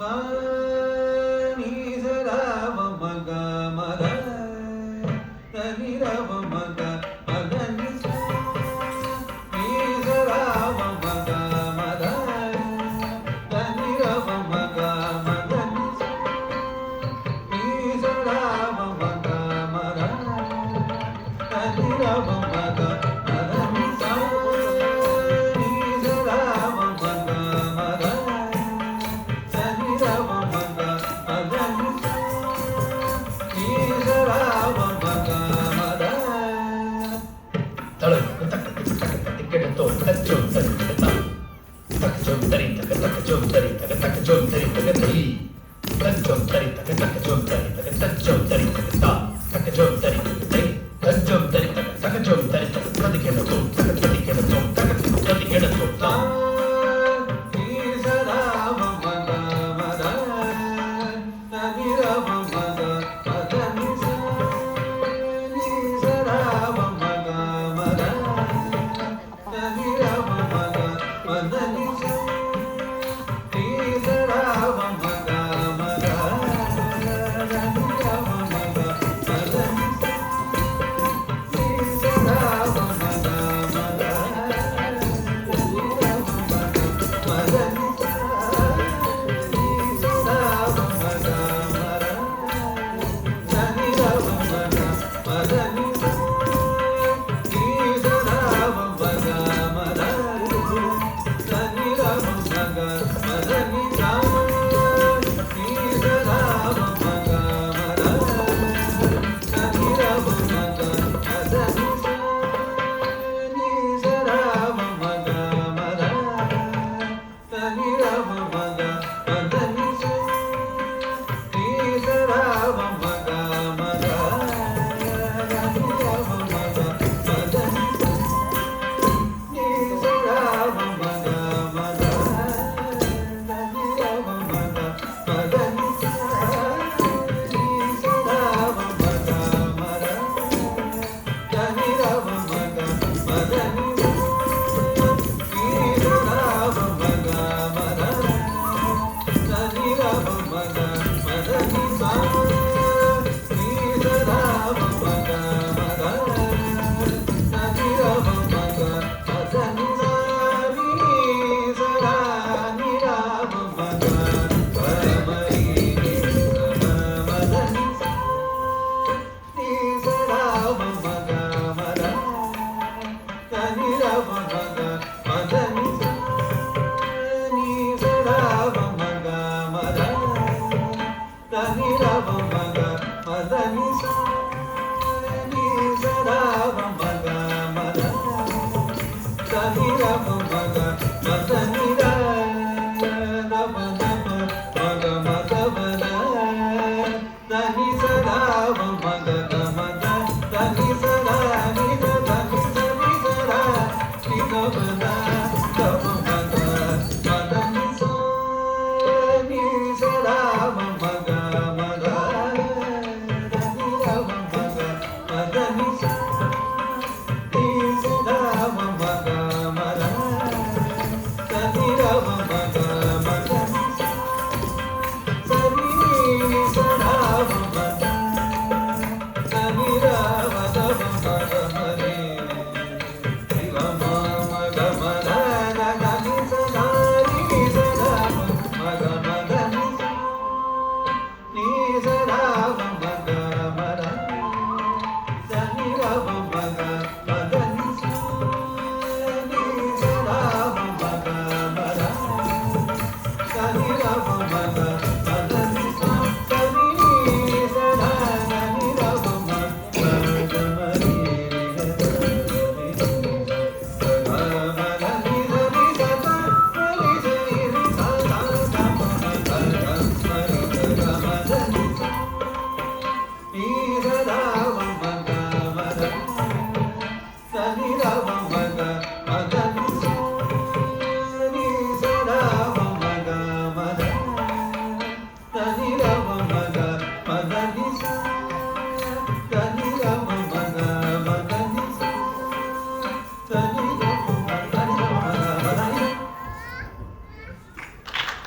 sa ni sa ra va ma ga ma ra sa ni ra va ma ga ma ga ni sa ni sa ra va ma ga ma ra sa ni ra va ma ga ma ga ni sa ni sa ra va ma ga ma ra sa ni ra va ma ga ma ra ni sa ni sa ra va ma ga ma ra sa ni ra va ma ga ma ga ni sa ni sa ra va ma ga ma ra தளம் தக்க தக்க தக்க கெடத்தோ தச்சோ தரி தக்க தக்கச்சோ தரி தக்க தக்கச்சோ தரி தக்க தக்கச்சோ தரி தக்க தரி தச்சோ தரி தக்க தக்கச்சோ தரி தக்க தச்சோ தரி தக்க தா தக்கச்சோ தரி தக்க தரி தச்சோ தரி தக்க தக்கச்சோ தரி தக்க ததி கெடத்தோ தக்க ததி கெடத்தோ தக்க ததி கெடத்தோ தா ni sa ra va ma ga ma ra sa ni ra va ma ga ma ga ni sa ni sa ra va ma ga ma ra sa ni ra va ma ga ma ga ni sa ni sa ra va ma ga ma ra sa ni ra va ma ga ma ga ni sa ni sa ra va ma ga ma ra Dani